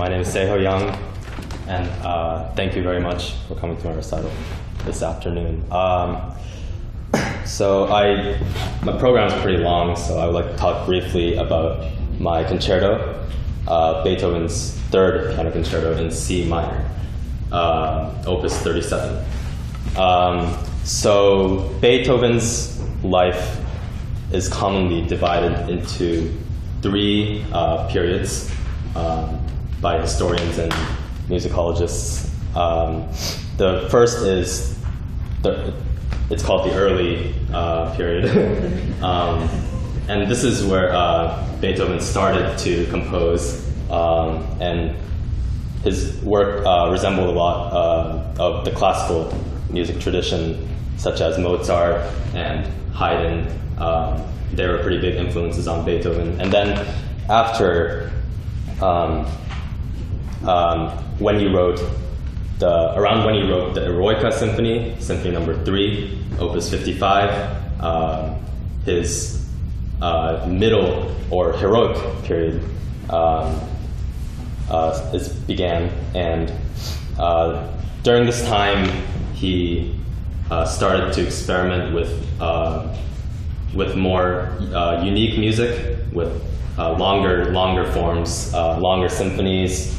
My name is Seho Young, and thank you very much for coming to my recital this afternoon. So my program is pretty long, so I would like to talk briefly about my concerto, Beethoven's third piano concerto in C minor, Opus 37. So Beethoven's life is commonly divided into three periods by historians and musicologists. The first is it's called the early period, and this is where Beethoven started to compose, and his work resembled a lot of the classical music tradition, such as Mozart and Haydn. They were pretty big influences on Beethoven. And then after, when he wrote around when he wrote the Eroica Symphony, Symphony Number 3, Opus 55, his middle or heroic period began. And during this time, he started to experiment with more unique music, with longer forms, longer symphonies,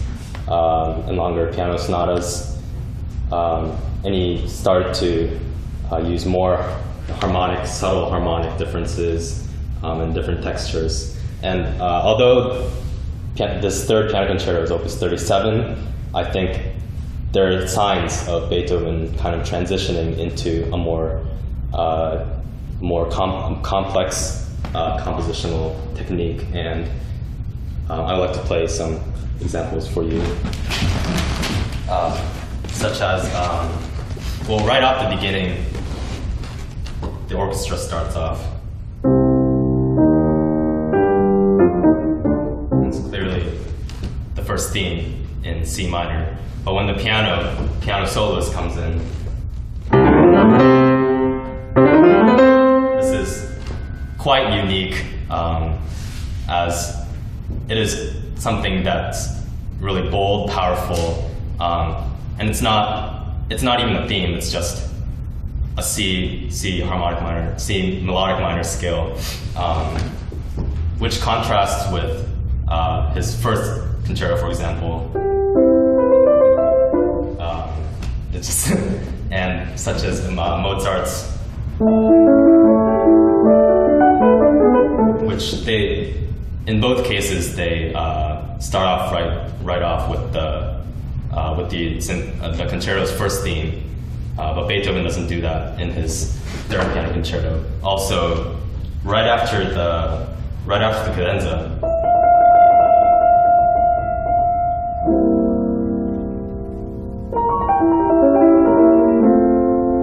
and longer piano sonatas. And he started to use more subtle harmonic differences and different textures. And although this third piano concerto is Opus 37, I think there are signs of Beethoven kind of transitioning into a more complex compositional technique, and I would like to play some examples for you, such as, well, right off the beginning, the orchestra starts off. It's clearly the first theme in C minor, but when the piano soloist comes in, this is quite unique, as it is something that's really bold, powerful, and it's not even a theme. It's just a C melodic minor scale, which contrasts with his first concerto, for example. It's just and such as Mozart's, which in both cases they start off right off with the concerto's first theme, but Beethoven doesn't do that in his third piano concerto. Also, right after the cadenza,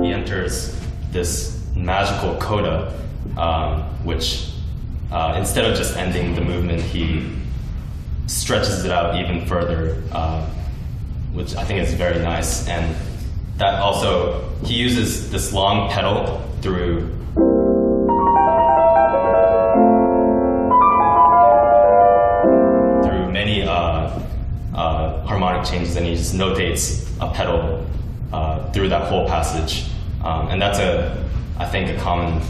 he enters this magical coda, which instead of just ending the movement, he stretches it out even further, which I think is very nice. And that also, he uses this long pedal through many harmonic changes, and he just notates a pedal through that whole passage. And that's I think a common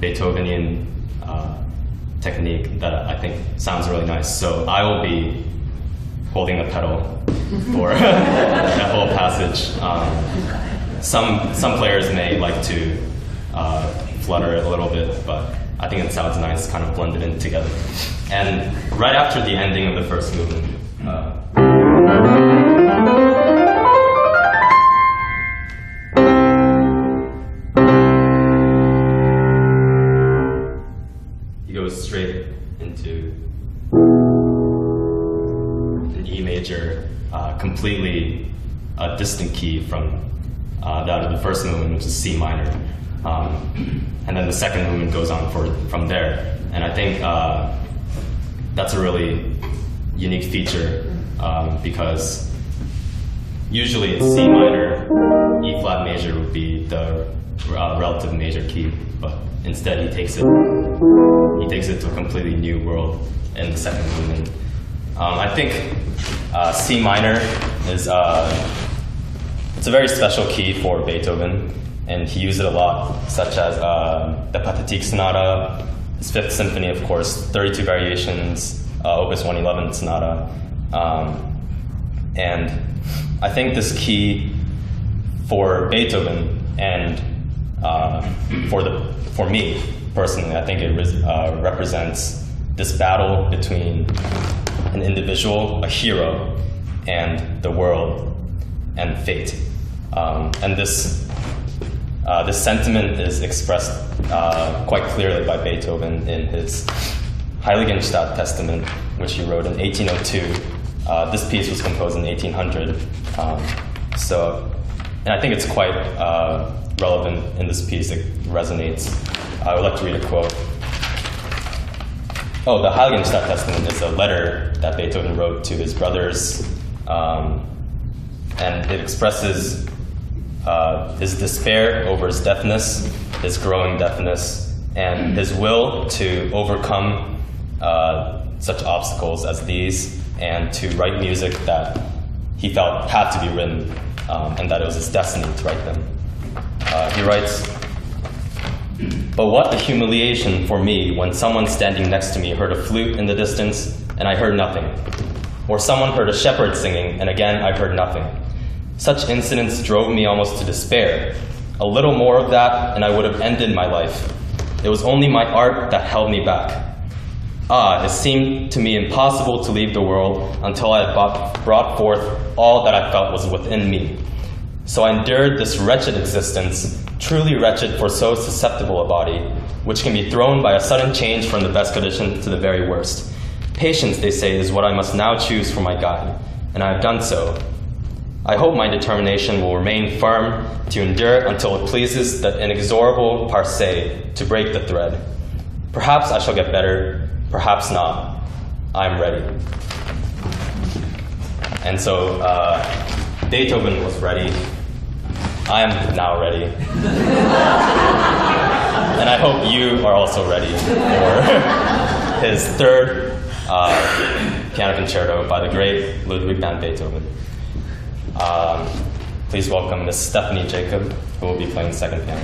Beethovenian technique that I think sounds really nice. So I will be holding the pedal for that whole passage. Some players may like to flutter it a little bit, but I think it sounds nice, kind of blended in together. And right after the ending of the first movement, he goes straight into an E major, completely distant key from that of the first movement, which is C minor. And then the second movement goes on from there. And I think that's a really unique feature, because usually in C minor, E flat major would be the relative major key, but instead he takes it to a completely new world in the second movement. I think C minor is it's a very special key for Beethoven, and he used it a lot, such as the Pathetique Sonata, his Fifth Symphony, of course, 32 variations, Opus 111 Sonata, and I think this key for Beethoven and for me personally, I think it represents this battle between an individual, a hero, and the world and fate. And this sentiment is expressed quite clearly by Beethoven in his Heiligenstadt Testament, which he wrote in 1802. This piece was composed in 1800. And I think it's quite relevant in this piece. It resonates. I would like to read a quote. Oh, the Heiligenstadt Testament is a letter that Beethoven wrote to his brothers, and it expresses his despair over his deafness, his growing deafness, and his will to overcome such obstacles as these, and to write music that he felt had to be written, and that it was his destiny to write them. He writes, "But what a humiliation for me when someone standing next to me heard a flute in the distance, and I heard nothing. Or someone heard a shepherd singing, and again I heard nothing. Such incidents drove me almost to despair. A little more of that, and I would have ended my life. It was only my art that held me back. It seemed to me impossible to leave the world until I had brought forth all that I felt was within me. So I endured this wretched existence, truly wretched for so susceptible a body, which can be thrown by a sudden change from the best condition to the very worst. Patience, they say, is what I must now choose for my guide, and I have done so. I hope my determination will remain firm to endure until it pleases the inexorable Parse to break the thread. Perhaps I shall get better, perhaps not. I am ready." And so Beethoven was ready. I am now ready. And I hope you are also ready for his third piano concerto by the great Ludwig van Beethoven. Please welcome Miss Stefanie Jacob, who will be playing second piano.